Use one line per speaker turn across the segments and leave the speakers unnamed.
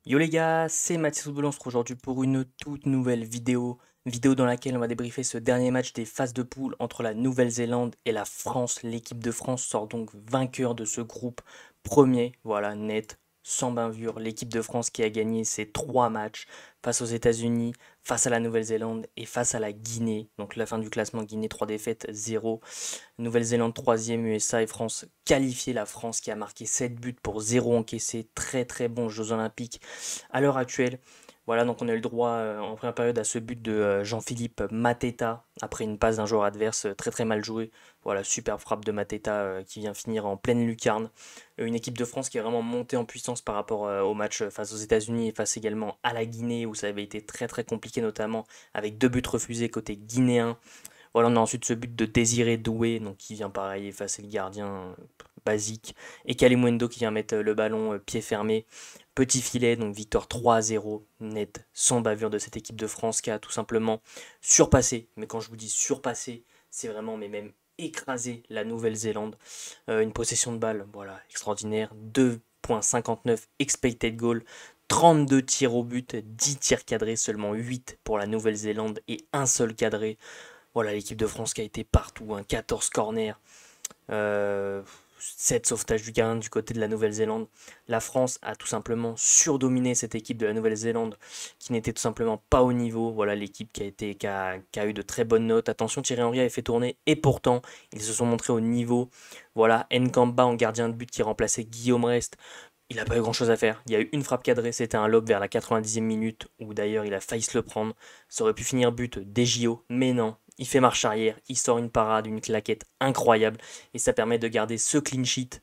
Yo les gars, c'est Mathis Football, on se retrouve aujourd'hui pour une toute nouvelle vidéo dans laquelle on va débriefer ce dernier match des phases de poule entre la Nouvelle-Zélande et la France. L'équipe de France sort donc vainqueur de ce groupe premier, voilà, net, sans bavure. L'équipe de France qui a gagné ses trois matchs face aux États-Unis, face à la Nouvelle-Zélande et face à la Guinée. Donc la fin du classement, Guinée 3 défaites, 0. Nouvelle-Zélande troisième, USA et France qualifiée. La France qui a marqué 7 buts pour 0 encaissé. Très très bon Jeux Olympiques à l'heure actuelle. Voilà, donc on a eu le droit en première période à ce but de Jean-Philippe Mateta après une passe d'un joueur adverse très très mal joué. Voilà, super frappe de Mateta qui vient finir en pleine lucarne. Une équipe de France qui est vraiment montée en puissance par rapport au match face aux États-Unis et face également à la Guinée où ça avait été très très compliqué, notamment avec deux buts refusés côté guinéen. Voilà, on a ensuite ce but de Désiré Doué, donc qui vient pareil effacer le gardien basique, et Kalimundo qui vient mettre le ballon pied fermé, petit filet, donc victoire 3-0, net, sans bavure de cette équipe de France qui a tout simplement surpassé, mais quand je vous dis surpassé, c'est vraiment, mais même écrasé la Nouvelle-Zélande. Une possession de balle, voilà, extraordinaire, 2,59 expected goal, 32 tirs au but, 10 tirs cadrés, seulement 8 pour la Nouvelle-Zélande et un seul cadré. Voilà, l'équipe de France qui a été partout, hein, 14 corners, euh, 7 sauvetages du gardien du côté de la Nouvelle-Zélande. La France a tout simplement surdominé cette équipe de la Nouvelle-Zélande qui n'était tout simplement pas au niveau. Voilà l'équipe qui a eu de très bonnes notes. Attention, Thierry Henry avait fait tourner et pourtant ils se sont montrés au niveau. Voilà, Nkamba en gardien de but qui remplaçait Guillaume Rest. Il n'a pas eu grand chose à faire. Il y a eu une frappe cadrée, c'était un lob vers la 90e minute, où d'ailleurs il a failli se le prendre. Ça aurait pu finir but des JO, mais non. Il fait marche arrière, il sort une parade, une claquette incroyable, et ça permet de garder ce clean sheet.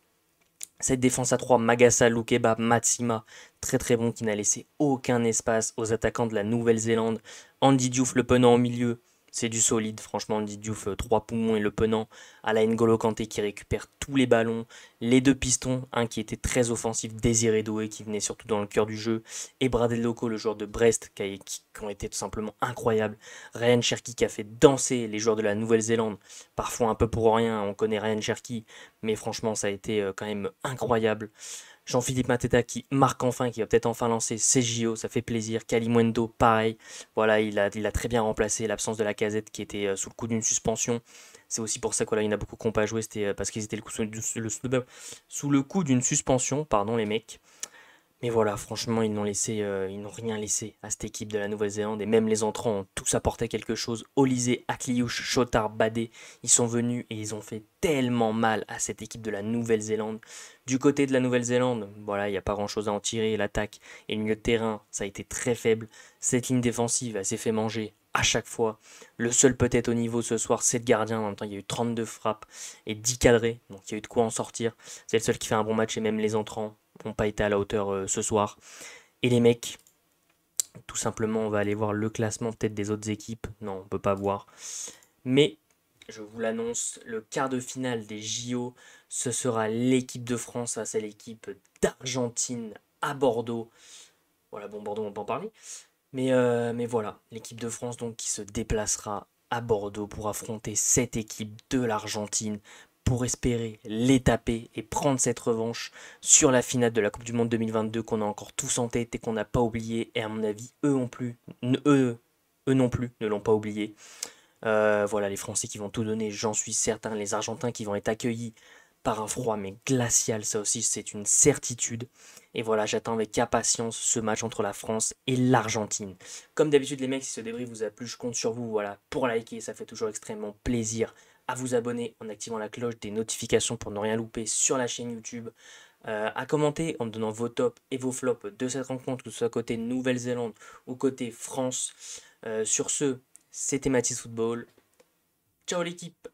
Cette défense à 3, Magassa, Lukeba, Matsima, très très bon, qui n'a laissé aucun espace aux attaquants de la Nouvelle-Zélande. Andy Diouf, le penant au milieu, c'est du solide, franchement, Andy Diouf, 3 poumons et le penant. À la N'Golo Kanté qui récupère tous les ballons. Les deux pistons, un qui était très offensif, Désiré Doué, qui venait surtout dans le cœur du jeu. Et Bradel Loco, le joueur de Brest, qui ont été tout simplement incroyables. Ryan Cherki qui a fait danser les joueurs de la Nouvelle-Zélande, parfois un peu pour rien, on connaît Ryan Cherki, mais franchement, ça a été quand même incroyable. Jean-Philippe Mateta qui marque enfin, qui va peut-être enfin lancer ses JO, ça fait plaisir. Kalimundo, pareil. Voilà, il a très bien remplacé l'absence de la casette qui était sous le coup d'une suspension. C'est aussi pour ça qu'il y en a beaucoup qui n'ont pas joué, c'était parce qu'ils étaient sous le coup d'une suspension, pardon les mecs. Mais voilà, franchement, ils n'ont rien laissé à cette équipe de la Nouvelle-Zélande et même les entrants ont tous apporté quelque chose. Olysée, Akliouche, Chotard, Badé, ils sont venus et ils ont fait tellement mal à cette équipe de la Nouvelle-Zélande. Du côté de la Nouvelle-Zélande, voilà, il n'y a pas grand-chose à en tirer. L'attaque et le milieu de terrain, ça a été très faible. Cette ligne défensive, elle s'est fait manger à chaque fois. Le seul peut-être au niveau ce soir, c'est le gardien. En même temps, il y a eu 32 frappes et 10 cadrés, donc il y a eu de quoi en sortir. C'est le seul qui fait un bon match et même les entrants n'ont pas été à la hauteur ce soir. Et les mecs, tout simplement, on va aller voir le classement peut-être des autres équipes. Non, on peut pas voir. Mais je vous l'annonce, le quart de finale des JO, ce sera l'équipe de France face à l'équipe d'Argentine à Bordeaux. Voilà, bon, Bordeaux, on peut en parler. Mais voilà, l'équipe de France donc qui se déplacera à Bordeaux pour affronter cette équipe de l'Argentine pour espérer les taper et prendre cette revanche sur la finale de la Coupe du Monde 2022 qu'on a encore tous en tête et qu'on n'a pas oublié. Et à mon avis, eux non plus ne l'ont pas oublié. Voilà, les Français qui vont tout donner, j'en suis certain. Les Argentins qui vont être accueillis par un froid mais glacial, ça aussi c'est une certitude. Et voilà, j'attends avec impatience ce match entre la France et l'Argentine. Comme d'habitude les mecs, si ce débrief vous a plu, je compte sur vous, voilà, pour liker, ça fait toujours extrêmement plaisir. À vous abonner en activant la cloche des notifications pour ne rien louper sur la chaîne YouTube. À commenter en me donnant vos tops et vos flops de cette rencontre, que ce soit côté Nouvelle-Zélande ou côté France. Sur ce, c'était Mathis Football. Ciao l'équipe!